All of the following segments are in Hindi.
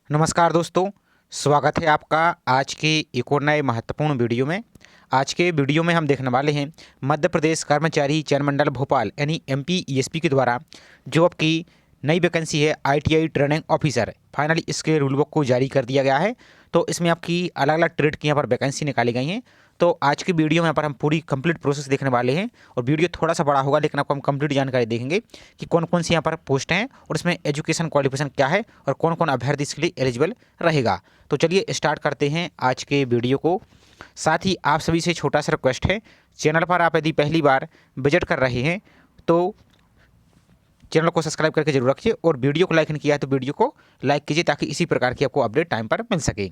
नमस्कार दोस्तों, स्वागत है आपका आज के एक और नए महत्वपूर्ण वीडियो में। आज के वीडियो में हम देखने वाले हैं मध्य प्रदेश कर्मचारी चयन मंडल भोपाल यानी एमपी ईएसपी के द्वारा जो आपकी नई वैकेंसी है आईटीआई ट्रेनिंग ऑफिसर, फाइनली इसके रूल बुक को जारी कर दिया गया है। तो इसमें आपकी अलग अलग ट्रेड की यहाँ पर वैकेंसी निकाली गई हैं। तो आज की वीडियो में यहाँ पर हम पूरी कंप्लीट प्रोसेस देखने वाले हैं और वीडियो थोड़ा सा बड़ा होगा, लेकिन आपको हम कंप्लीट जानकारी देखेंगे कि कौन कौन सी यहाँ पर पोस्ट हैं और इसमें एजुकेशन क्वालिफिकेशन क्या है और कौन कौन अभ्यर्थी इसके लिए एलिजिबल रहेगा। तो चलिए स्टार्ट करते हैं आज के वीडियो को। साथ ही आप सभी से छोटा सा रिक्वेस्ट है, चैनल पर आप यदि पहली बार विजिट कर रहे हैं तो चैनल को सब्सक्राइब करके जरूर रखिए और वीडियो को लाइक नहीं किया है तो वीडियो को लाइक कीजिए ताकि इसी प्रकार की आपको अपडेट टाइम पर मिल सके।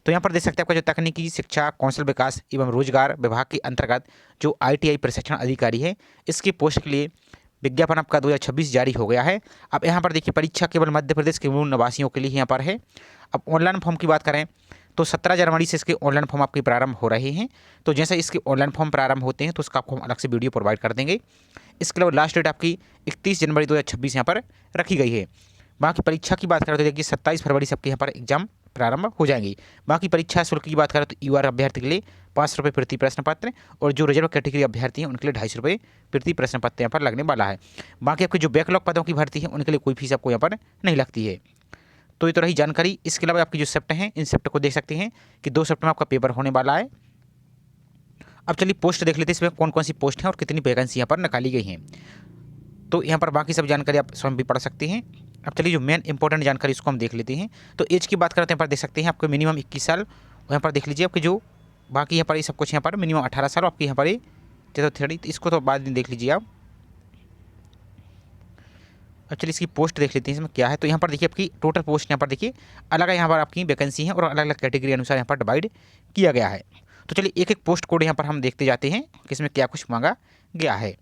तो यहाँ पर देख सकते हैं आपका जो तकनीकी शिक्षा कौशल विकास एवं रोजगार विभाग के अंतर्गत जो आईटीआई प्रशिक्षण अधिकारी है, इसकी पोस्ट के लिए विज्ञापन आपका 2026 जारी हो गया है। अब यहाँ पर देखिए परीक्षा केवल मध्य प्रदेश के मूल निवासियों के लिए यहाँ पर है। अब ऑनलाइन फॉर्म की बात करें तो 17 जनवरी से इसके ऑनलाइन फॉर्म आपके प्रारंभ हो रहे हैं। तो जैसे इसके ऑनलाइन फॉर्म प्रारंभ होते हैं तो उसका आपको हम अलग से वीडियो प्रोवाइड कर देंगे। इसके अलावा लास्ट डेट आपकी 31 जनवरी 2026 यहाँ पर रखी गई है। बाकी परीक्षा की बात करें तो देखिए 27 फरवरी से आपके यहाँ पर एग्जाम प्रारंभ हो जाएंगी। बाकी परीक्षा शुल्क की बात करें तो यूआर अभ्यर्थी के लिए 500 रुपये प्रति प्रश्न पत्र और जो रिजर्व कैटेगरी अभ्यर्थी हैं उनके लिए 250 रुपये प्रति प्रश्न पत्र यहाँ पर लगने वाला है। बाकी आपके जो बैकलॉग पदों की भर्ती है उनके लिए कोई फीस आपको यहाँ पर नहीं लगती है। तो ये तो रही जानकारी। इसके अलावा आपकी जो शिफ्ट हैं इन शिफ्ट को देख सकते हैं कि 2 शिफ्ट में आपका पेपर होने वाला है। अब चलिए पोस्ट देख लेते हैं इसमें कौन कौन सी पोस्ट हैं और कितनी वैकेंसी यहाँ पर निकाली गई हैं। तो यहाँ पर बाकी सब जानकारी आप स्वयं भी पढ़ सकते हैं। अब चलिए जो मेन इंपॉर्टेंट जानकारी इसको हम देख लेते हैं। तो एज की बात करते हैं, यहाँ पर देख सकते हैं आपको मिनिमम 21 साल। और यहाँ पर देख लीजिए आपके जो बाकी यहाँ पर ये सब कुछ यहाँ पर मिनिमम 18 साल आपके यहाँ पर ये तो थ्योरी, इसको तो बाद में देख लीजिए आप। अब चलिए इसकी पोस्ट देख लेते हैं इसमें क्या है। तो यहाँ पर देखिए आपकी टोटल पोस्ट यहाँ पर देखिए अलग यहाँ पर आपकी वैकेंसी है और अलग अलग कैटेगरी अनुसार यहाँ पर डिवाइड किया गया है। तो चलिए एक एक पोस्ट कोड यहाँ पर हम देखते जाते हैं कि इसमें क्या कुछ मांगा गया है।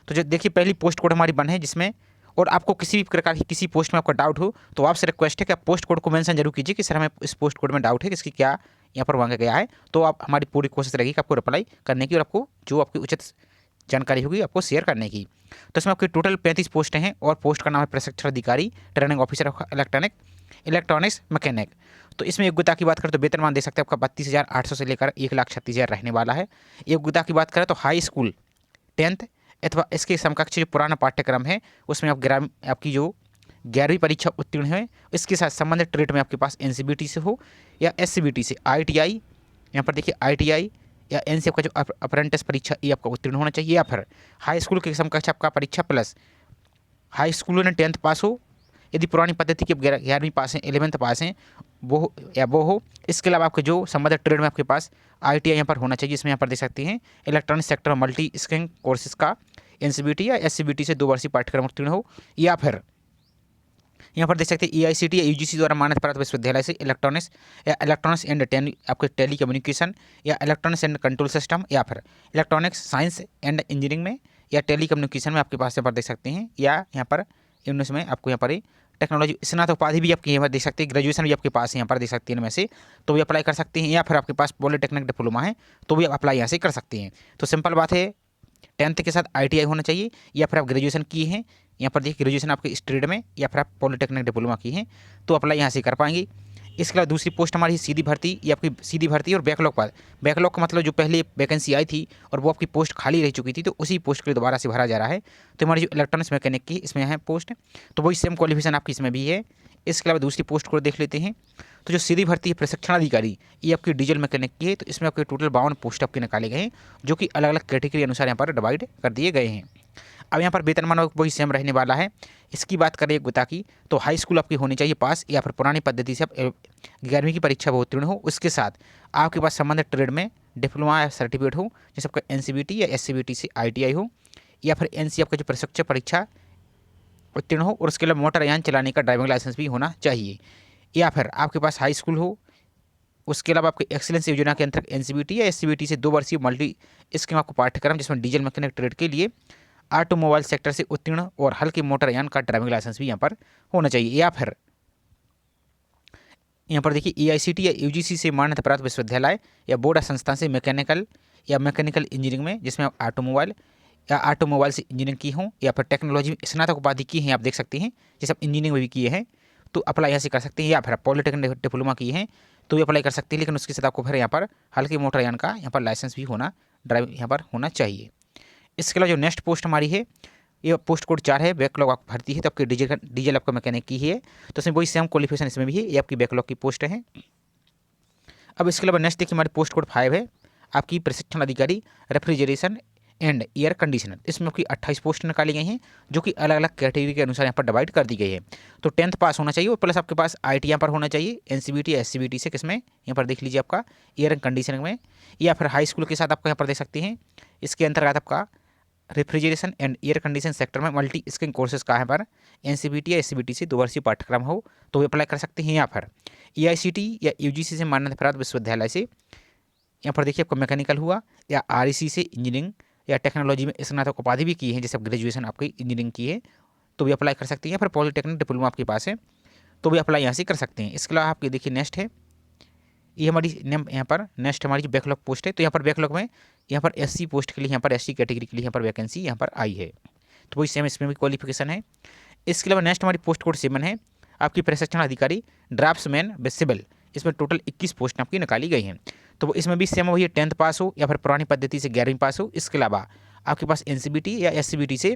तो जो देखिए पहली पोस्ट कोड हमारी बन है जिसमें, और आपको किसी भी प्रकार की किसी पोस्ट में आपका डाउट हो तो आपसे रिक्वेस्ट है कि आप पोस्ट कोड को मेंशन जरूर कीजिए कि सर हमें इस पोस्ट कोड में डाउट है कि इसकी क्या यहाँ पर मांगा गया है। तो आप हमारी पूरी कोशिश रहेगी कि आपको रिप्लाई करने की और आपको जो आपकी उचित जानकारी होगी आपको शेयर करने की। तो इसमें आपकी टोटल 35 पोस्टें हैं और पोस्ट का नाम है प्रशिक्षण अधिकारी ट्रेनिंग ऑफिसर इलेक्ट्रॉनिक्स मैकेनिक। तो इसमें योग्यता की बात करें तो वेतनमान दे सकते हैं आपका 32,800 से लेकर 1,36,000 रहने वाला है। योग्यता की बात करें तो हाई स्कूल 10th अथवा इसके समकक्ष जो पुराना पाठ्यक्रम है उसमें आप आपकी जो 11वीं परीक्षा उत्तीर्ण है, इसके साथ संबंधित ट्रेड में आपके पास एनसीबीटी से हो या एससीबीटी से आईटीआई, यहाँ पर देखिए आईटीआई या एनसी आपका जो अप्रेंटिस परीक्षा ये आपका उत्तीर्ण होना चाहिए, या फिर हाई स्कूल के समकक्ष आपका परीक्षा प्लस हाई स्कूल में 10th पास हो, यदि पुरानी पद्धति की 11वीं पास हैं 11th पास हैं वो हो। इसके अलावा आपके जो संबंधित ट्रेड में आपके पास आईटीआई यहाँ पर होना चाहिए। इसमें यहाँ पर देख सकते हैं electronic sector multi skilling courses का एनसीबीटी या एससीबीटी से 2 वर्षीय पाठ्यक्रम उत्तीर्ण हो, या फिर यहाँ पर देख सकते हैं एआईसीटी या यूजीसी द्वारा मान्यता प्राप्त विश्वविद्यालय से इलेक्ट्रॉनिक्स एंड आपके टेली कम्युनिकेशन या इलेक्ट्रॉनिक्स एंड कंट्रोल सिस्टम, या फिर इलेक्ट्रॉनिक्स साइंस एंड इंजीनियरिंग में या टेली कम्युनिकेशन में आपके पास यहाँ पर देख सकते हैं, या यहाँ पर इनमें आपको यहाँ पर टेक्नोलॉजी स्नातक उपाधि भी आपकी यहाँ पर देख सकते हैं, ग्रेजुएशन भी आपके पास है यहाँ पर देख सकते हैं इनमें से, तो भी अप्लाई कर सकते हैं, या फिर आपके पास पॉलिटेक्निक डिप्लोमा है तो भी आप अप्लाई यहाँ से कर सकते हैं। तो सिंपल बात है 10th के साथ आईटीआई होना चाहिए, या फिर आप ग्रेजुएशन किए हैं, यहाँ पर देखिए ग्रेजुएशन आपके इस ट्रेड में, या फिर आप पॉलिटेक्निक डिप्लोमा की हैं तो अप्लाई यहाँ से कर पाएंगे। इसके अलावा दूसरी पोस्ट हमारी सीधी भर्ती, ये आपकी सीधी भर्ती और बैकलॉग पर, बैकलॉग का मतलब जो पहले वैकेंसी आई थी और वो आपकी पोस्ट खाली रह चुकी थी तो उसी पोस्ट के लिए दोबारा से भरा जा रहा है। तो हमारी जो इलेक्ट्रॉनिक्स मैकेनिक की इसमें है पोस्ट, तो वही सेम क्वालिफिकेशन आपकी इसमें भी है। इसके अलावा दूसरी पोस्ट को देख लेते हैं। तो जो सीधी भर्ती है प्रशिक्षण अधिकारी, ये आपकी डीजल मैकेनिक की है। तो इसमें आपके टोटल 52 पोस्ट आपके निकाले गए हैं जो कि अलग अलग कैटेगरी अनुसार यहाँ पर डिवाइड कर दिए गए हैं। अब यहाँ पर वेतनमान वही सेम रहने वाला है। इसकी बात करें योग्यता की तो हाई स्कूल आपकी होनी चाहिए पास, या फिर पुरानी पद्धति से आप 11वीं की परीक्षा में उत्तीर्ण हो, उसके साथ आपके पास संबंधित ट्रेड में डिप्लोमा या सर्टिफिकेट हो, जैसे आपका एनसीबीटी या एससीबीटी से आईटीआई हो, या फिर एनसी आपका जो प्रशिक्षक परीक्षा उत्तीर्ण हो और उसके अलावा मोटरयान चलाने का ड्राइविंग लाइसेंस भी होना चाहिए, या फिर आपके पास हाई स्कूल हो। उसके अलावा आपके एक्सीलेंस योजना के अंतर्गत एनसीबीटी या एससीबीटी से 2 वर्षीय मल्टी स्कीम आपको पाठ्यक्रम जिसमें डीजल मैकेनिक ट्रेड के लिए ऑटोमोबाइल सेक्टर से उत्तीर्ण और हल्के मोटरयान का ड्राइविंग लाइसेंस भी यहाँ पर होना चाहिए, या फिर यहाँ पर देखिए एआईसीटी या यूजीसी से मान्यता प्राप्त विश्वविद्यालय या बोर्ड संस्थान से मैकेनिकल इंजीनियरिंग में जिसमें आप ऑटोमोबाइल से इंजीनियरिंग की हों, या फिर टेक्नोलॉजी में स्नातक उपाधि की हैं आप देख सकते हैं, जैसे आप इंजीनियरिंग में भी किए हैं तो अप्लाई यहाँ से कर सकते हैं, या फिर पॉलिटेक्निक डिप्लोमा की हैं तो भी अप्लाई कर सकते हैं, लेकिन उसके साथ आपको फिर यहाँ पर हल्के मोटरयान का यहाँ पर लाइसेंस भी होना, ड्राइव यहाँ पर होना चाहिए। इसके अलावा जो नेक्स्ट पोस्ट हमारी है ये पोस्ट कोड 4 है, बैकलॉग आप भरती है तो आपकी डीजल आपका मैकेनिक की ही है, तो इसमें वही सेम क्वालिफिकेशन इसमें भी है, ये आपकी बैकलॉग की पोस्ट है। अब इसके अलावा नेक्स्ट देखिए हमारी पोस्ट कोड 5 है, आपकी प्रशिक्षण अधिकारी रेफ्रिजरेशन एंड एयर कंडीशनर। इसमें आपकी 28 पोस्ट निकाली गई हैं जो कि अलग अलग कैटेगरी के अनुसार यहाँ पर डिवाइड कर दी गई है। तो 10th पास होना चाहिए और प्लस आपके पास IIT यहाँ पर होना चाहिए, NCVT SCVT से किसमें यहाँ पर देख लीजिए आपका एयर कंडीशनिंग में, या फिर हाई स्कूल के साथ आपको यहाँ पर देख सकते हैं। इसके अंतर्गत आपका refrigeration and air condition sector में मल्टी स्किल कोर्सेज का यहाँ पर NCVT या SCVT से 2 वर्षीय पाठ्यक्रम हो तो भी अप्लाई कर सकते हैं, या फिर AICT या UGC से मान्यता प्राप्त विश्वविद्यालय से यहाँ पर देखिए आपको मैकेनिकल हुआ, या REC से इंजीनियरिंग या टेक्नोलॉजी में स्नातक उपाधि भी की है, जैसे आप ग्रेजुएशन आपकी इंजीनियरिंग की है तो भी अप्लाई कर सकते हैं, या फिर पॉलिटेक्निक डिप्लोमा आपके पास है तो भी अप्लाई यहाँ से कर सकते हैं। इसके अलावा आपकी देखिए नेक्स्ट है, ये हमारी नेम यहाँ पर नेक्स्ट हमारी जो बैकलॉग पोस्ट है, तो यहाँ पर बैकलॉग में यहाँ पर SC पोस्ट के लिए, यहाँ पर SC कैटेगरी के लिए यहाँ पर वैकेंसी यहाँ पर आई है, तो वही सेम इसमें भी क्वालिफिकेशन है। इसके अलावा नेक्स्ट हमारी पोस्ट कोड 7 है, आपकी प्रशिक्षण अधिकारी ड्राफ्ट्समैन सिविल। इसमें टोटल 21 पोस्ट आपकी निकाली गई हैं, तो वो इसमें भी सेम वही 10th पास हो या फिर पुरानी पद्धति से 11वीं पास हो। इसके अलावा आपके पास NCVT या SCVT से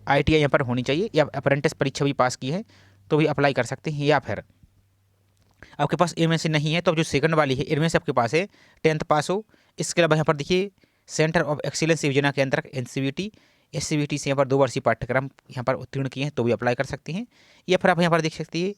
ITI यहाँ पर होनी चाहिए, या अप्रेंटिस परीक्षा भी पास की है तो भी अप्लाई कर सकते हैं, या फिर आपके पास इनमें से नहीं है तो जो सेकंड वाली है इनमें से आपके पास है 10th पास हो। इसके अलावा यहाँ पर देखिए सेंटर ऑफ एक्सीलेंस योजना के अंतर्गत NCVT SCVT से यहाँ पर 2 वर्षीय पाठ्यक्रम यहाँ पर उत्तीर्ण किए हैं तो भी अप्लाई कर सकते हैं, या फिर आप यहाँ पर देख सकते हैं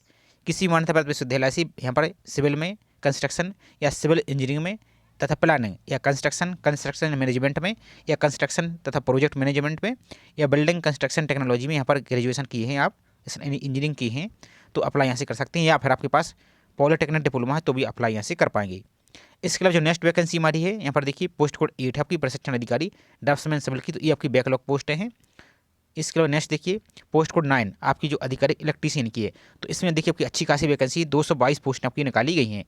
किसी मान्यता प्राप्त विश्वविद्यालय से यहाँ पर सिविल में, कंस्ट्रक्शन या सिविल इंजीनियरिंग में तथा प्लानिंग या कंस्ट्रक्शन मैनेजमेंट में, या कंस्ट्रक्शन तथा प्रोजेक्ट मैनेजमेंट में, या बिल्डिंग कंस्ट्रक्शन टेक्नोलॉजी में यहाँ पर ग्रेजुएशन किए हैं आप, इंजीनियरिंग की हैं तो अप्लाई यहाँ से कर सकते हैं, या फिर आपके पास पॉलिटेक्निक डिप्लोमा है तो भी अप्लाई यहाँ से कर पाएंगे। इसके अलावा जो नेक्स्ट वैकेंसी हमारी है यहाँ पर देखिए पोस्ट कोड 8 है, आपकी प्रशिक्षण अधिकारी ड्राफ्ट्समैन सिविल की, तो ये आपकी बैकलॉग पोस्ट हैं। इसके अलावा नेक्स्ट देखिए पोस्ट कोड 9 आपकी जो अधिकारी इलेक्ट्रीशियन की है, तो इसमें देखिए आपकी अच्छी खासी वैकेंसी 222 पोस्ट आपकी निकाली गई हैं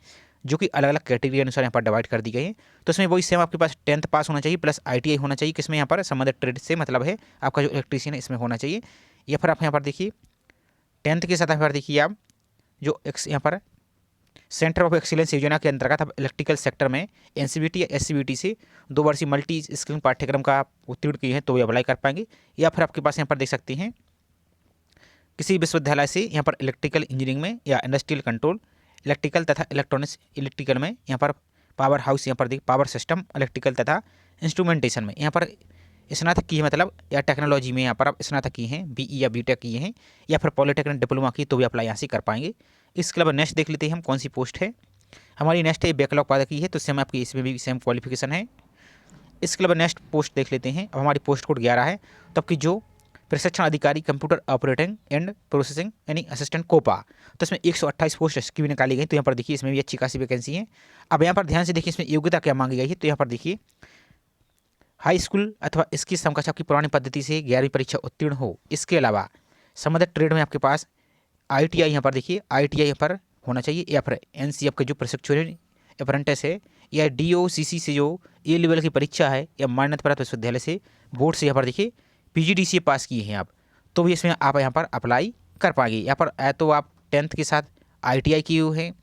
जो कि अलग अलग कैटेगरी के अनुसार यहाँ पर डिवाइड कर दी गई है। तो इसमें वही सेम आपके पास 10th पास होना चाहिए प्लस ITI होना चाहिए, किसमें यहाँ पर संबंधित ट्रेड से मतलब है आपका जो इलेक्ट्रीशियन है इसमें होना चाहिए, या फिर आप यहाँ पर देखिए 10th के साथ यहाँ पर देखिए आप जो यहाँ पर सेंटर ऑफ एक्सीलेंस योजना के अंतर्गत आप इलेक्ट्रिकल सेक्टर में NCVT या SCVT से 2 वर्षीय मल्टी स्किल पाठ्यक्रम का उत्तीर्ण किए हैं तो भी अप्लाई कर पाएंगे, या फिर आपके पास यहाँ पर देख सकते हैं किसी विश्वविद्यालय से यहाँ पर इलेक्ट्रिकल इंजीनियरिंग में या इंडस्ट्रियल कंट्रोल इलेक्ट्रिकल तथा इलेक्ट्रॉनिक्स इलेक्ट्रिकल में, यहाँ पर पावर हाउस यहाँ पर देखिए पावर सिस्टम इलेक्ट्रिकल तथा इंस्ट्रूमेंटेशन में यहाँ पर स्नातक की है, मतलब या टेक्नोलॉजी में यहाँ पर आप स्नातक की हैं BE या BTech किए हैं, या फिर पॉलिटेक्निक डिप्लोमा की तो भी अप्लाई यहाँ से कर पाएंगे। इसके अलावा नेक्स्ट देख लेते हैं हम कौन सी पोस्ट है हमारी। नेक्स्ट है बैकलॉग पादा की है, तो सेम आपकी इसमें भी सेम क्वालिफिकेशन है। इसके अलावा नेक्स्ट पोस्ट देख लेते हैं, अब हमारी पोस्ट कोड 11 है, तो आपकी जो प्रशिक्षण अधिकारी कंप्यूटर ऑपरेटिंग एंड प्रोसेसिंग यानी असिस्टेंट कोपा, तो इसमें 128 पोस्ट इसकी भी निकाली गई, तो यहाँ पर देखिए इसमें भी अच्छी खासी वैकेंसी है। अब यहाँ पर ध्यान से देखिए इसमें योग्यता क्या मांगी गई है, तो यहाँ पर देखिए हाई स्कूल अथवा इसकी समकक्ष आपकी पुरानी पद्धति से 11वीं परीक्षा उत्तीर्ण हो। इसके अलावा संबंधित ट्रेड में आपके पास ITI यहाँ पर देखिए ITI यहाँ पर होना चाहिए, या फिर NC आपके जो प्रशिक्षण अप्रेंटिस है, या DOCC से जो A लेवल की परीक्षा है या मान्यता प्राप्त विश्वविद्यालय से बोर्ड से यहाँ पर देखिए PGDCA पास किए हैं आप, तो भी इसमें आप यहाँ पर अप्लाई कर पाएंगे। यहाँ पर तो आप 10th के साथ ITI किए हुए हैं,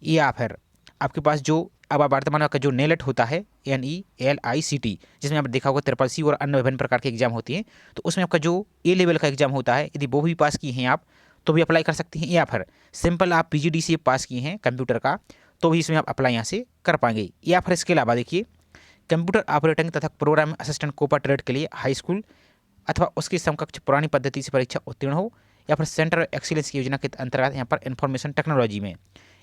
या फिर आपके पास जो अब वर्तमान का जो नेलेट होता है NELICT, जिसमें आप देखा होगा CCC और अन्य विभिन्न प्रकार के एग्जाम होती हैं, तो उसमें आपका जो A लेवल का एग्जाम होता है यदि वो भी पास किए हैं आप तो भी अप्लाई कर सकते हैं, या फिर सिंपल आप PGDCA पास किए हैं कंप्यूटर का तो भी इसमें आप अप्लाई यहाँ से कर पाएंगे। या फिर इसके अलावा देखिए कंप्यूटर ऑपरेटिंग तथा प्रोग्राम असिस्टेंट कोपा ट्रेड के लिए हाई स्कूल अथवा उसकी समकक्ष पुरानी पद्धति से परीक्षा उत्तीर्ण हो, या फिर सेंटर एक्सीलेंस की योजना के अंतर्गत यहाँ पर इंफॉर्मेशन टेक्नोलॉजी में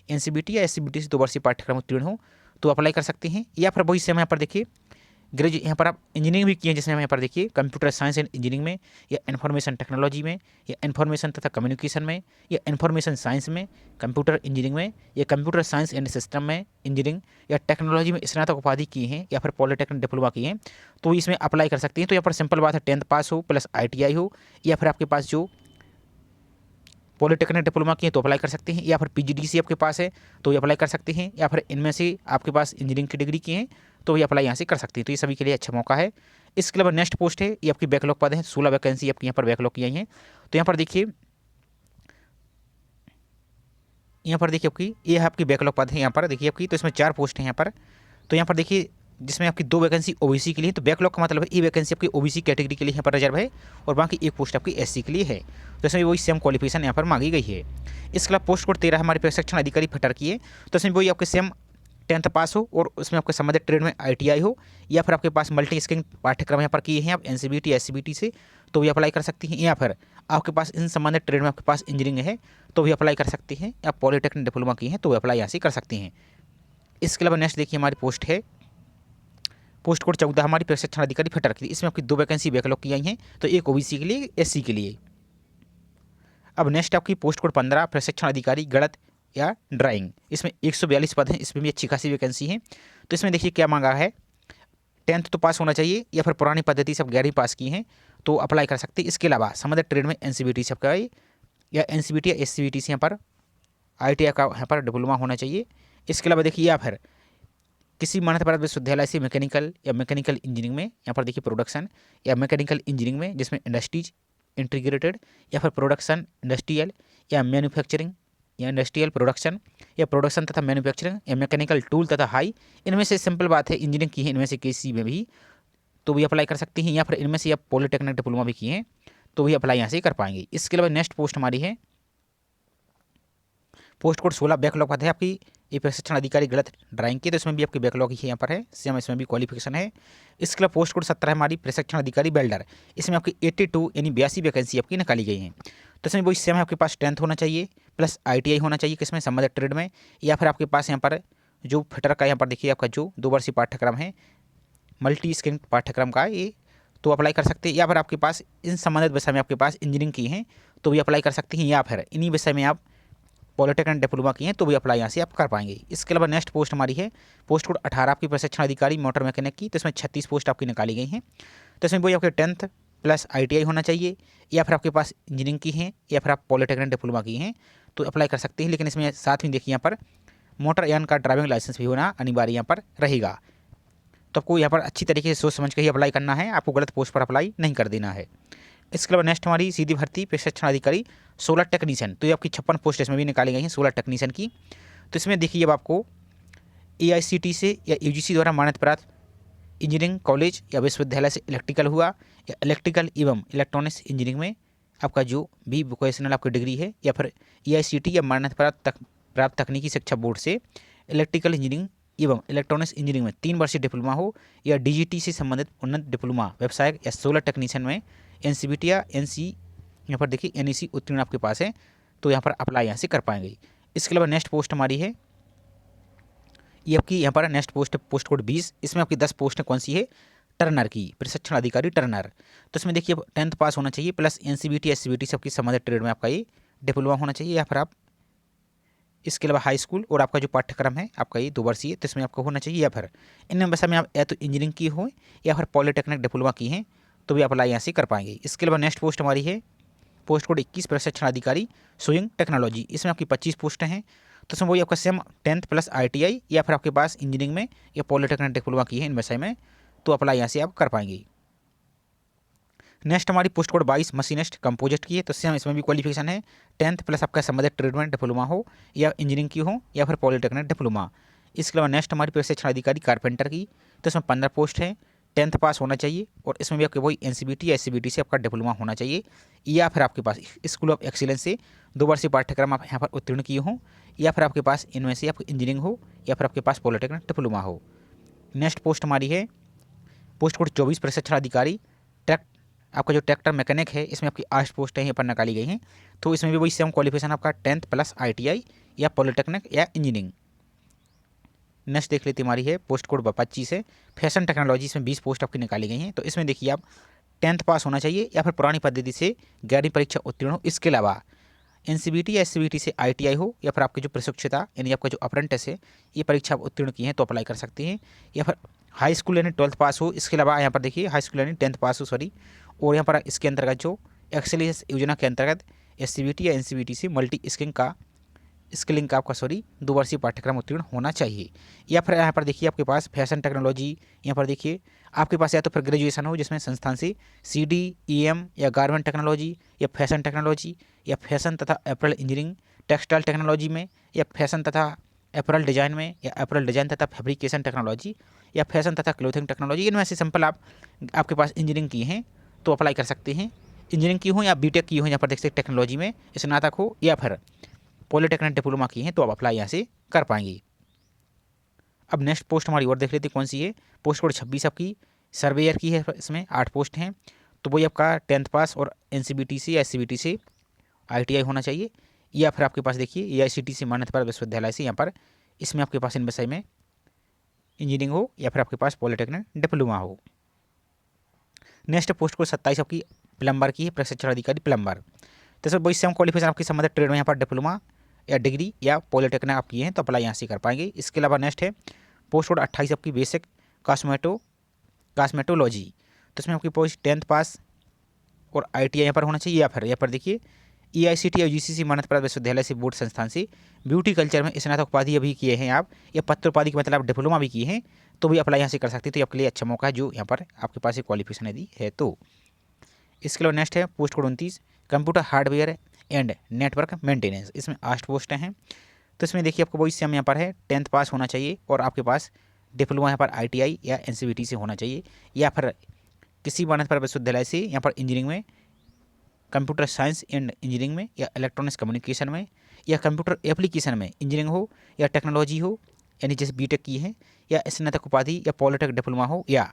NCVT या SCVT से 2 वर्षीय पाठ्यक्रम उत्तीर्ण हो तो अप्लाई कर सकते हैं। या फिर वही सेम यहाँ पर देखिए यहाँ पर आप इंजीनियरिंग भी किए हैं, जिसमें यहाँ पर देखिए कंप्यूटर साइंस एंड इंजीनियरिंग में, या इन्फॉर्मेशन टेक्नोलॉजी में, या इन्फॉर्मेशन तथा कम्युनिकेशन में, या इन्फॉर्मेशन साइंस में, कंप्यूटर इंजीनियरिंग में, या कंप्यूटर साइंस एंड सिस्टम में इंजीनियरिंग या टेक्नोलॉजी में स्नातक उपाधि की हैं, या फिर पॉलिटेक्निक डिप्लोमा की हैं तो इसमें अप्लाई कर सकते हैं। तो यहाँ पर सिंपल बात है 10th पास हो प्लस ITI हो, या फिर आपके पास जो पॉलिटेक्निक डिप्लोमा की है तो अप्लाई कर सकते हैं, या फिर PGDCA आपके पास है तो ये अप्लाई कर सकते हैं, या फिर इनमें से आपके पास इंजीनियरिंग की डिग्री की हैं तो ये अप्लाई यहाँ से कर सकते हैं। तो ये सभी के लिए अच्छा मौका है। इसके अलावा नेक्स्ट पोस्ट है ये आपकी बैकलॉग पद है, 16 वैकेंसी आपकी यहाँ पर बैकलॉग की आई हैं। तो यहाँ पर देखिए यहाँ पर देखिए आपकी ये है आपकी बैकलॉग पद है यहाँ पर देखिए आपकी, तो इसमें 4 पोस्ट हैं यहाँ पर। तो यहाँ पर देखिए जिसमें आपकी 2 वैकेंसी ओबीसी के लिए, तो बैकलॉग का मतलब है ये वैकेंसी आपकी ओबीसी कैटेगरी के लिए यहाँ पर रिजर्व है और बाकी एक पोस्ट आपकी एससी के लिए है। तो इसमें वही सेम क्वालिफिकेशन यहाँ पर मांगी गई है। इसके अलावा पोस्ट कोड 13 हमारे प्रशिक्षण अधिकारी फिटर की है, तो इसमें वही आपके सेम 10th पास हो और उसमें आपके संबंधित ट्रेड में ITI हो, या फिर आपके पास मल्टी स्किल पाठ्यक्रम यहाँ पर किए हैं आप NCBT SCBT से, तो भी अप्लाई कर सकती हैं। या फिर आपके पास इन संबंधित ट्रेड में आपके पास इंजीनियरिंग है तो भी अप्लाई कर सकती हैं। आप पॉलिटेक्निक डिप्लोमा की हैं तो भी अप्लाई यहाँ से कर सकती हैं। इसके अलावा नेक्स्ट देखिए हमारी पोस्ट है पोस्ट कोड 14 हमारी प्रशिक्षण अधिकारी फिटर की। इसमें आपकी 2 वैकेंसी बैकलॉग की आई हैं, तो एक ओबीसी के लिए SC के लिए। अब नेक्स्ट आपकी पोस्ट कोड 15 प्रशिक्षण अधिकारी गणित या ड्राइंग। इसमें 142 पद हैं, इसमें भी अच्छी खासी वैकेंसी है। तो इसमें देखिए क्या मांगा है, 10th तो पास होना चाहिए या फिर पुरानी पद्धति से आप 11वीं पास की हैं तो अप्लाई कर सकते हैं। इसके अलावा संबंधित ट्रेड में NCBT से आपका या NCBT या SCBT से यहाँ पर ITI का यहाँ पर डिप्लोमा होना चाहिए। इसके अलावा देखिए या फिर किसी मान्यता प्राप्त विश्वविद्यालय से मैकेनिकल या मैकेनिकल इंजीनियरिंग में यहाँ पर देखिए प्रोडक्शन या मैकेनिकल इंजीनियरिंग में जिसमें इंडस्ट्रीज इंटीग्रेटेड या फिर प्रोडक्शन इंडस्ट्रियल या मैन्युफैक्चरिंग या इंडस्ट्रियल प्रोडक्शन या प्रोडक्शन तथा मैन्युफैक्चरिंग या मैकेनिकल टूल तथा हाई, इनमें से सिंपल बात है इंजीनियरिंग की है इनमें से किसी में भी तो भी अप्लाई कर सकती हैं। या फिर इनमें से आप पॉलिटेक्निक डिप्लोमा भी किए हैं तो भी अप्लाई यहाँ से कर पाएंगे। इसके अलावा नेक्स्ट पोस्ट हमारी है पोस्ट कोड 16 बैकलॉग पद है आपकी ये प्रशिक्षण अधिकारी गलत ड्राइंग की, तो इसमें भी आपकी बैकलॉग ही यहाँ पर है, सेम इसमें भी क्वालिफिकेशन है। इसके अलावा पोस्ट कोड 17 है हमारी प्रशिक्षण अधिकारी वेल्डर। इसमें आपकी 82 यानी 82 वैकेंसी आपकी निकाली गई हैं। तो इसमें वही सेम है, आपके पास 10th होना चाहिए प्लस ITI होना चाहिए किसमें संबंधित ट्रेड में, या फिर आपके पास यहाँ पर जो फिटर का यहाँ पर देखिए आपका जो 2 वर्षीय पाठ्यक्रम है मल्टी स्किल पाठ्यक्रम का ये तो अप्लाई कर सकते हैं। या फिर आपके पास इन संबंधित विषय में आपके पास इंजीनियरिंग की हैं तो भी अप्लाई कर सकती हैं, या फिर इन्हीं विषय में आप पॉलिटेक्निक डिप्लोमा की हैं तो भी अप्लाई यहाँ से आप कर पाएंगे। इसके अलावा नेक्स्ट पोस्ट हमारी है पोस्ट कोड 18 आपकी प्रशिक्षण अधिकारी मोटर मैकेनिक की, तो इसमें 36 पोस्ट आपकी निकाली गई हैं। तो इसमें वही आपके 10th प्लस ITI होना चाहिए, या फिर आपके पास इंजीनियरिंग की हैं या फिर आप पॉलिटेक्निक डिप्लोमा की हैं तो अप्लाई कर सकते हैं। लेकिन इसमें साथ में देखिए यहाँ पर मोटर यान का ड्राइविंग लाइसेंस भी होना अनिवार्य यहाँ पर रहेगा। तो आपको यहाँ पर अच्छी तरीके से सोच समझ के ही अप्लाई करना है, आपको गलत पोस्ट पर अप्लाई नहीं कर देना है। इसके अलावा नेक्स्ट हमारी सीधी भर्ती प्रशिक्षण अधिकारी 16 टेक्नीशियन, तो ये आपकी 56 पोस्ट इसमें भी निकाली गई हैं 16 टेक्नीशियन की। तो इसमें देखिए अब आपको AICT से या UGC द्वारा मान्यता प्राप्त इंजीनियरिंग कॉलेज या विश्वविद्यालय से इलेक्ट्रिकल हुआ या इलेक्ट्रिकल एवं इलेक्ट्रॉनिक्स इंजीनियरिंग में आपका जो भी वोकेशनल आपकी डिग्री है, या फिर AICT या मान्यता प्राप्त तकनीकी शिक्षा बोर्ड से इलेक्ट्रिकल इंजीनियरिंग एवं इलेक्ट्रॉनिक्स इंजीनियरिंग में 3 वर्षीय डिप्लोमा हो, या DGT से संबंधित उन्नत डिप्लोमा व्यवसायिक या 16 टेक्नीशियन में NCBT या NC यहाँ पर देखिए NEC उत्तीर्ण आपके पास है तो यहाँ पर अप्लाई यहाँ से कर पाएंगे। इसके अलावा नेक्स्ट पोस्ट हमारी है ये आपकी यहाँ पर नेक्स्ट पोस्ट कोड 20, इसमें आपकी 10 पोस्ट कौन सी है टर्नर की प्रशिक्षण अधिकारी टर्नर। तो इसमें देखिए 10th पास होना चाहिए प्लस NCBT SCBT सबकी संबंधित ट्रेड में आपका ये डिप्लोमा होना चाहिए, या फिर आप इसके अलावा हाई स्कूल और आपका जो पाठ्यक्रम है आपका ये 2 वर्षीय तो इसमें आपको होना चाहिए, या फिर इन विषय में आप या तो इंजीनियरिंग की हो या फिर पॉलिटेक्निक डिप्लोमा की हैं तो भी अप्लाई यहाँ से कर पाएंगे। इसके अलावा नेक्स्ट पोस्ट हमारी है पोस्ट कोड 21 प्रशिक्षण अधिकारी स्विंग टेक्नोलॉजी। इसमें आपकी 25 पोस्टें हैं, तो इसमें वही आपका सेम 10th प्लस ITI या फिर आपके पास इंजीनियरिंग में या पॉलिटेक्निक डिप्लोमा की है इन विषय में तो अप्लाई यहाँ से आप कर पाएंगे। नेक्स्ट हमारी post code 22 machinist composite key है, तो सेम इसमें भी क्वालिफिकेशन है 10th प्लस आपका संबंधित ट्रेड में डिप्लोमा हो या इंजीनियरिंग की हो या फिर पॉलिटेक्निक डिप्लोमा। इसके अलावा नेक्स्ट हमारी प्रशिक्षण अधिकारी कारपेंटर की, तो इसमें 15 पोस्ट है, 10th पास होना चाहिए और इसमें भी आपके वही NCBT या SCBT से आपका डिप्लोमा होना चाहिए, या फिर आपके पास स्कूल ऑफ एक्सीलेंस से 2 वर्षीय पाठ्यक्रम आप यहाँ पर उत्तीर्ण किए हों, या फिर आपके पास इनमें से आपकी इंजीनियरिंग हो या फिर आपके पास पॉलिटेक्निक डिप्लोमा हो। नेक्स्ट पोस्ट हमारी है पोस्ट कोड 24 प्रशिक्षण अधिकारी आपका जो ट्रैक्टर मैकेनिक है, इसमें आपकी 8 पोस्टें यहाँ पर निकाली गई हैं, तो इसमें भी वही सेम क्वालिफिकेशन आपका 10th प्लस ITI या पॉलिटेक्निक या इंजीनियरिंग। नेक्स्ट देख लेते हमारी है पोस्ट कोड 25 है फैशन टेक्नोलॉजी, इसमें 20 पोस्ट आपकी निकाली गई हैं, तो इसमें देखिए आप 10th पास होना चाहिए या फिर पुरानी पद्धति से 11वीं परीक्षा उत्तीर्ण हो। इसके अलावा NCBT या SCBT से ITI हो, या फिर आपके जो प्रशिक्षिता यानी आपका जो अप्रेंटिस है ये परीक्षा आप उत्तीर्ण की हैं तो अप्लाई कर सकते हैं, या फिर हाई स्कूल यानी 12th पास हो। इसके अलावा यहाँ पर देखिए हाई स्कूल यानी 10th पास हो सॉरी, और यहाँ पर इसके अंतर्गत जो एक्सेलेंस योजना के अंतर्गत SCBT या NCBT से मल्टी स्किलिंग का आपका 2 वर्षीय पाठ्यक्रम उत्तीर्ण होना चाहिए, या फिर यहाँ पर देखिए आपके पास फैशन टेक्नोलॉजी यहाँ पर देखिए आपके पास या तो फिर ग्रेजुएशन हो जिसमें संस्थान से CD EM या गारमेंट टेक्नोलॉजी या फैशन टेक्नोलॉजी या फैशन तथा अप्रैल इंजीनियरिंग टेक्सटाइल टेक्नोलॉजी में, या फैशन तथा अपैरल डिजाइन में, या अपैरल डिजाइन तथा फैब्रिकेशन टेक्नोलॉजी, या फैशन तथा क्लोथिंग टेक्नोलॉजी। इनमें से सिंपल आपके पास इंजीनियरिंग की हैं तो अप्लाई कर सकते हैं। इंजीनियरिंग की हो या बीटेक की हो, यहाँ पर देख सकते टेक्नोलॉजी में स्नातक हो, या फिर पॉलिटेक्निक डिप्लोमा की हैं तो आप अप्लाई यहाँ से कर पाएंगे। अब नेक्स्ट पोस्ट हमारी और देख लेते हैं कौन सी है। पोस्ट कोड 26 आपकी सर्वेयर की है, इसमें 8 पोस्ट हैं। तो वही आपका 10th पास और NCBT से या SCBT से ITI होना चाहिए, या फिर आपके पास देखिए AICTE से मान्यता प्राप्त विश्वविद्यालय से यहाँ पर इसमें आपके पास इन विषय में इंजीनियरिंग हो, या फिर आपके पास पॉलिटेक्निक डिप्लोमा हो। नेक्स्ट पोस्ट कोड 27 आपकी प्लम्बर की है, प्रशिक्षण अधिकारी प्लम्बर। तो सर वही सेम क्वालिफिकेशन आपकी संबंधित ट्रेड में यहाँ पर डिप्लोमा या डिग्री या पॉलिटेक्निक आप किए हैं तो अप्लाई यहाँ से कर पाएंगे। इसके अलावा नेक्स्ट है पोस्ट कोड 28 आपकी बेसिक कॉस्मेटोलॉजी। तो इसमें आपकी पोस्ट 10th पास और ITI यहाँ पर होना चाहिए, या फिर यहाँ पर देखिए AICTE और GCC मान्यता प्राप्त विश्वविद्यालय से बोर्ड संस्थान से ब्यूटी कल्चर में स्नातक उपाधि अभी किए हैं आप, या पत्र उपाधि के मतलब आप डिप्लोमा भी किए हैं तो भी अप्लाई यहाँ से कर सकते हैं। तो आपके लिए अच्छा मौका है जो यहाँ पर आपके पास क्वालिफिकेशन यदि है तो। इसके अलावा नेक्स्ट है post code 29 computer hardware and network maintenance. इसमें 8 पोस्ट हैं। तो इसमें देखिए आपको वही सेम यहाँ पर है 10th पास होना चाहिए और आपके पास डिप्लोमा यहाँ पर ITI या NCBT से होना चाहिए, या फिर किसी मान्यता प्राप्त विश्वविद्यालय से यहाँ पर इंजीनियरिंग में कंप्यूटर साइंस एंड इंजीनियरिंग में, या इलेक्ट्रॉनिक्स कम्युनिकेशन में, या कंप्यूटर एप्लीकेशन में इंजीनियरिंग हो, या टेक्नोलॉजी हो यानी जैसे बीटेक की है, या स्नातक उपाधि या पॉलिटेक्निक डिप्लोमा हो, या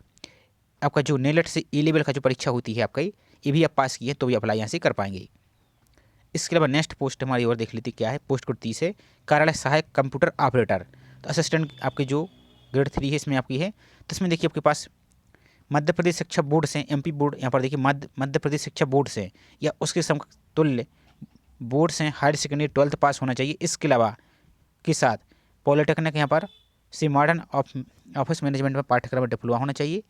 आपका जो नेलेट से A लेवल का जो परीक्षा होती है आपका ये भी आप पास किए तो भी अप्लाई यहाँ से कर पाएंगे। इसके अलावा नेक्स्ट पोस्ट हमारी और देख लेते क्या है। पोस्ट कोड 30 है कार्यालय सहायक कंप्यूटर ऑपरेटर। तो असिस्टेंट आपके जो ग्रेड 3 है इसमें आपकी है। तो इसमें देखिए आपके पास मध्य प्रदेश शिक्षा बोर्ड से MP बोर्ड, यहाँ पर देखिए मध्य प्रदेश शिक्षा बोर्ड से या उसके समतुल्य बोर्ड से हायर सेकेंडरी 12th पास होना चाहिए। इसके अलावा के साथ पॉलिटेक्निक यहाँ पर से मॉडर्न ऑफिस मैनेजमेंट में पाठ्यक्रम में डिप्लोमा होना चाहिए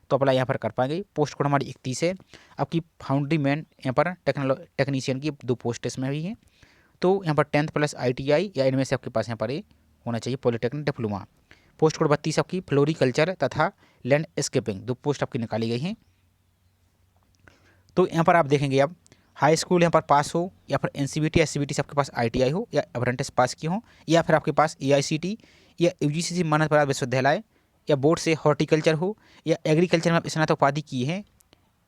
तो अप्लाई यहाँ पर कर पाएंगे। पोस्ट कोड हमारी 31 है आपकी फाउंड्री मैन यहाँ पर टेक्नीशियन की 2 पोस्ट इसमें भी हैं। तो यहाँ पर 10th प्लस ITI या इनमें से आपके पास यहाँ पर होना चाहिए पॉलिटेक्निक डिप्लोमा। पोस्ट कोड 32 आपकी फ्लोरिकल्चर तथा लैंडस्केपिंग 2 पोस्ट आपकी निकाली गई हैं। तो यहाँ पर आप देखेंगे अब हाई स्कूल यहाँ पर पास हो, या फिर NCBT या SCBT से आपके पास ITI हो, या अप्रेंटिस पास की हो, या फिर आपके पास AICTE या UGC मान्यता प्राप्त विश्वविद्यालय या बोर्ड से हॉर्टिकल्चर हो, या एग्रीकल्चर में आप स्नातक उपाधि की है,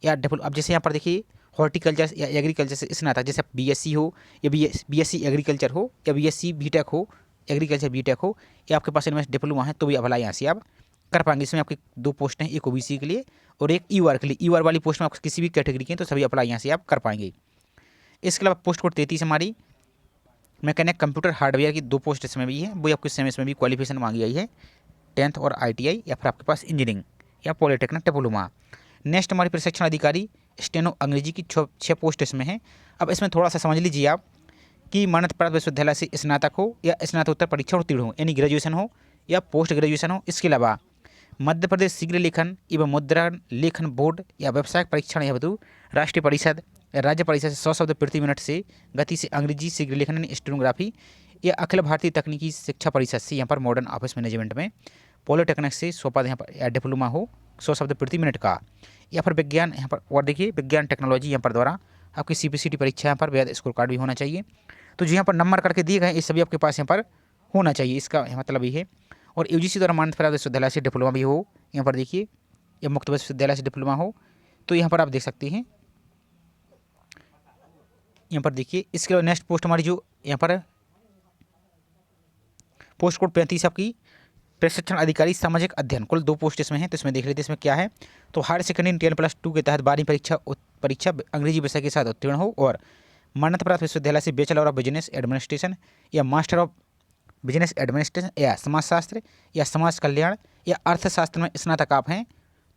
या अब जैसे यहाँ पर देखिए हॉर्टिकल्चर या एग्रीकल्चर से स्नातक जैसे BSc हो, या BSc एग्रीकल्चर हो, या BSc बीटेक हो, एग्रीकल्चर बीटेक हो, या आपके पास इनमें डिप्लोमा है तो भी अप्लाई यहाँ से आप कर पाएंगे। इसमें आपकी 2 पोस्ट हैं, एक OBC के लिए और एक EOR के लिए। EOR वाली पोस्ट में आप किसी भी कैटेगरी के हैं तो सभी अप्लाई यहाँ से आप कर पाएंगे। इसके अलावा पोस्ट कोड 33 हमारी मैकेनिक कंप्यूटर हार्डवेयर की 2 पोस्ट इसमें भी है, वो आपके सेम इसमें भी क्वालिफिकेशन मांगी गई है 10th और ITI या फिर आपके पास इंजीनियरिंग या पॉलिटेक्निक डिप्लोमा। नेक्स्ट हमारी प्रशिक्षण अधिकारी स्टेनो अंग्रेजी की 6 पोस्ट इसमें है। अब इसमें थोड़ा सा समझ लीजिए आप कि मान्यता प्राप्त विश्वविद्यालय से स्नातक हो या स्नातकोत्तर परीक्षा उत्तीर्ण हो यानी ग्रेजुएशन हो या पोस्ट ग्रेजुएशन हो। इसके अलावा मध्य प्रदेश शीघ्र लेखन एवं मुद्रण लेखन बोर्ड या व्यावसायिक परीक्षण हेतु राष्ट्रीय परिषद या राज्य परिषद से 100 शब्द प्रति मिनट से गति से अंग्रेजी शीघ्र लेखन यानी स्टेनोग्राफी, या अखिल भारतीय तकनीकी शिक्षा परिषद से यहाँ पर मॉडर्न ऑफिस मैनेजमेंट में पॉलिटेक्निक से 100 पद यहाँ पर या डिप्लोमा हो 100 शब्द प्रति मिनट का, या फिर विज्ञान यहाँ पर और देखिए विज्ञान टेक्नोलॉजी यहाँ पर द्वारा आपकी CPCT परीक्षा यहाँ पर वैध स्कोर कार्ड भी होना चाहिए। तो जो यहाँ पर नंबर करके दिए गए ये सभी आपके पास यहाँ पर होना चाहिए, इसका मतलब ये है। और UGC द्वारा मान्यता प्राप्त विश्वविद्यालय से डिप्लोमा भी हो यहाँ पर देखिए, या मुक्त विश्वविद्यालय से डिप्लोमा हो तो यहाँ पर आप देख सकते हैं। यहाँ पर देखिए इसके बाद नेक्स्ट पोस्ट हमारी जो यहाँ पर पोस्ट कोड 35 आपकी प्रशिक्षण अधिकारी सामाजिक अध्ययन, कुल 2 पोस्ट इसमें हैं। तो इसमें देख लेते हैं इसमें क्या है। तो हायर सेकेंडरी 10+2 के तहत 12वीं परीक्षा अंग्रेजी विषय के साथ उत्तीर्ण हो और मान्यता प्राप्त विश्वविद्यालय से बैचलर ऑफ बिजनेस एडमिनिस्ट्रेशन या मास्टर ऑफ बिजनेस एडमिनिस्ट्रेशन या समाजशास्त्र या समाज कल्याण या अर्थशास्त्र में स्नातक आप हैं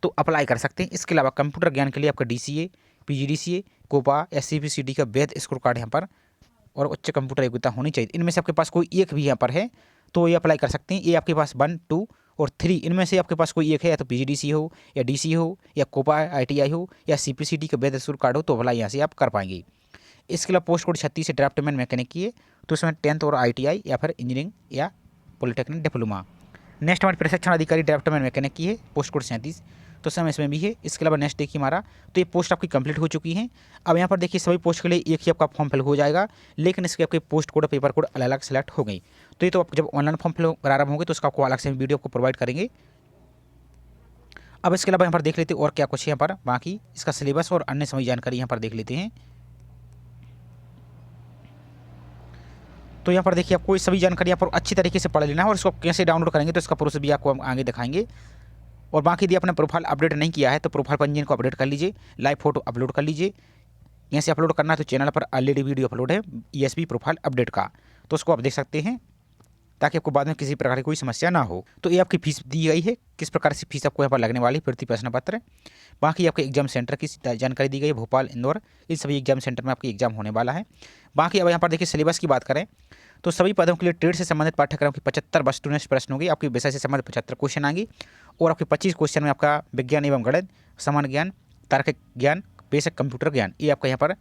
तो अप्लाई कर सकते हैं। इसके अलावा कंप्यूटर ज्ञान के लिए आपका DCA PGDCA कोपा या CPCT का वैध स्कोर कार्ड यहाँ पर और उच्च कंप्यूटर योग्यता होनी चाहिए। इनमें से आपके पास कोई एक भी यहाँ पर है तो ये अप्लाई कर सकते हैं। ये आपके पास 1, 2 और 3 इनमें से आपके पास कोई एक है, या तो PGDCA हो या DC हो या कोपा ITI हो या CPCT का वैध स्कोर कार्ड हो तो अप्लाई यहाँ से आप कर पाएंगे। इसके अलावा पोस्ट कोड 36 से ड्राफ्टमैन मैकेनिक की है तो इसमें 10th और ITI या फिर इंजीनियरिंग या पॉलिटेक्निक डिप्लोमा। नेक्स्ट हमारी प्रशिक्षण अधिकारी ड्राफ्टमैन मैकेनिक की है पोस्ट कोड 37 तो सेम इसमें भी है। इसके अलावा नेक्स्ट देखिए हमारा, तो ये पोस्ट आपकी कंप्लीट हो चुकी हैं। अब यहाँ पर देखिए सभी पोस्ट के लिए एक ही आपका फॉर्म फिल हो जाएगा, लेकिन इसके आपके पोस्ट कोड और पेपर कोड अलग अलग सेलेक्ट हो गई। तो ये तो आप जब ऑनलाइन फॉर्म फिल प्रारंभ होंगे तो उसका आपको अलग से वीडियो आपको प्रोवाइड करेंगे। अब इसके अलावा यहाँ पर देख लेते हैं और क्या कुछ है यहाँ पर, बाकी इसका सिलेबस और अन्य सभी जानकारी यहाँ पर देख लेते हैं। तो यहाँ पर देखिए आपको सभी जानकारी यहाँ पर अच्छी तरीके से पढ़ लेना है, और इसको कैसे डाउनलोड करेंगे तो इसका प्रोसेस भी आपको हम आगे दिखाएंगे। और बाकी यदि आपने प्रोफाइल अपडेट नहीं किया है तो प्रोफाइल पंजीयन को अपडेट कर लीजिए, लाइव फोटो अपलोड कर लीजिए। यहाँ से अपलोड करना है तो चैनल पर ऑलरेडी वीडियो अपलोड है ESB प्रोफाइल अपडेट का, तो उसको आप देख सकते हैं, ताकि आपको बाद में किसी प्रकार की कोई समस्या ना हो। तो ये आपकी फीस दी गई है, किस प्रकार से फीस आपको यहाँ पर लगने वाली प्रति प्रश्न पत्र। बाकी आपके एग्जाम सेंटर की जानकारी दी गई है, भोपाल, इंदौर, इन सभी एग्जाम सेंटर में आपकी एग्जाम होने वाला है। बाकी अब यहाँ पर देखिए सिलेबस की बात करें तो सभी पदों के लिए ट्रेड से संबंधित पाठ्यक्रम की 75 वस्तुनिष्ठ प्रश्न होंगे, आपके विषय से संबंधित 75 क्वेश्चन आएंगे, और आपके 25 क्वेश्चन में आपका विज्ञान एवं गणित, सामान्य ज्ञान, तार्किक ज्ञान, बेसिक कंप्यूटर ज्ञान, ये आपका यहाँ पर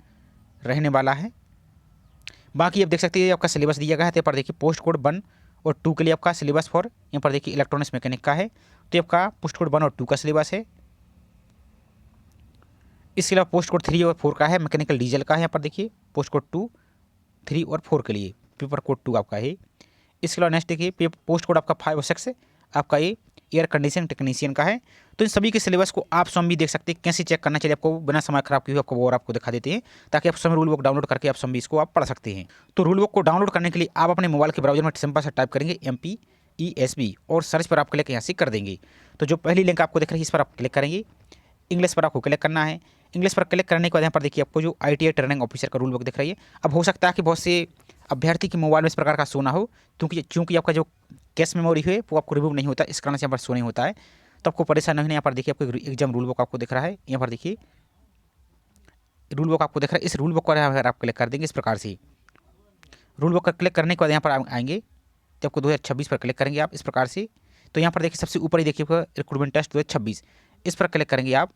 रहने वाला है। बाकी आप देख सकते हैं आपका सिलेबस दिया गया है। यहाँ पर देखिए पोस्ट कोड 1 और 2 के लिए आपका सिलेबस फॉर, यहाँ पर देखिए इलेक्ट्रॉनिक्स मैकेनिक का है, तो आपका पोस्ट कोड 1 और 2 का सिलेबस है। इसके अलावा पोस्ट कोड 3 और 4 का है, मैकेनिकल डीजल का है। यहाँ पर देखिए पोस्ट कोड 2, 3 और 4 के लिए पेपर कोड 2 आपका है। इसके अलावा नेक्स्ट देखिए पोस्ट कोड आपका 5 और 6 आपका ये एयर कंडीशनिंग टेक्नीशियन का है। तो इन सभी के सिलेबस को आप स्वयं भी देख सकते हैं, कैसे चेक करना चाहिए आपको बिना समय खराब किए आपको वो और आपको दिखा देते हैं, ताकि आप स्वयं रूल बुक डाउनलोड करके आप स्वयं भी इसको आप पढ़ सकते हैं। तो रूल बुक को डाउनलोड करने के लिए आप अपने मोबाइल के ब्राउजर में सिंपल से टाइप करेंगे MPESB और सर्च पर आप क्लिक यहाँ से कर देंगे। तो जो पहली लिंक आपको दिख रही है इस पर आप क्लिक करेंगे, इंग्लिश पर आपको क्लिक करना है। इंग्लिश पर क्लिक करने के बाद यहाँ पर देखिए आपको जो ITI ट्रेनिंग ऑफिसर का रूल बुक दिख रही है। अब हो सकता है कि बहुत से अभ्यर्थी के मोबाइल में इस प्रकार का शो ना हो, क्योंकि आपका जो कैश मेमोरी है वो आपको रिमूव नहीं होता, इस कारण से यहाँ पर शो नहीं होता है। तो आपको परेशान नहीं होना। यहाँ पर देखिए आपको एग्जाम रूल बुक आपको दिख रहा है, यहाँ पर देखिए रूल बुक आपको दिख रहा है। इस रूल बुक पर अगर आप क्लिक कर देंगे इस प्रकार से, रूल बुक पर क्लिक करने के बाद यहाँ पर आएंगे तो आपको 2026 पर क्लिक करेंगे आप इस प्रकार से। तो यहाँ पर देखिए सबसे ऊपर ही देखिए रिक्रूटमेंट टेस्ट 2026, इस पर क्लिक करेंगे आप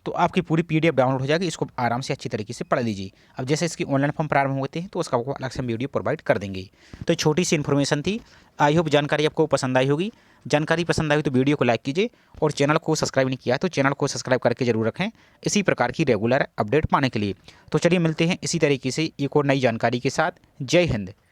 तो आपकी पूरी PDF डाउनलोड हो जाएगी। इसको आराम से अच्छी तरीके से पढ़ लीजिए। अब जैसे इसकी ऑनलाइन फॉर्म प्रारंभ होते हैं तो उसका आपको अलग से वीडियो प्रोवाइड कर देंगे। तो छोटी सी इन्फॉर्मेशन थी, आई होप जानकारी आपको पसंद आई होगी। जानकारी पसंद आई तो वीडियो को लाइक कीजिए, और चैनल को सब्सक्राइब नहीं किया तो चैनल को सब्सक्राइब करके जरूर रखें इसी प्रकार की रेगुलर अपडेट पाने के लिए। तो चलिए मिलते हैं इसी तरीके से एक और नई जानकारी के साथ। जय हिंद।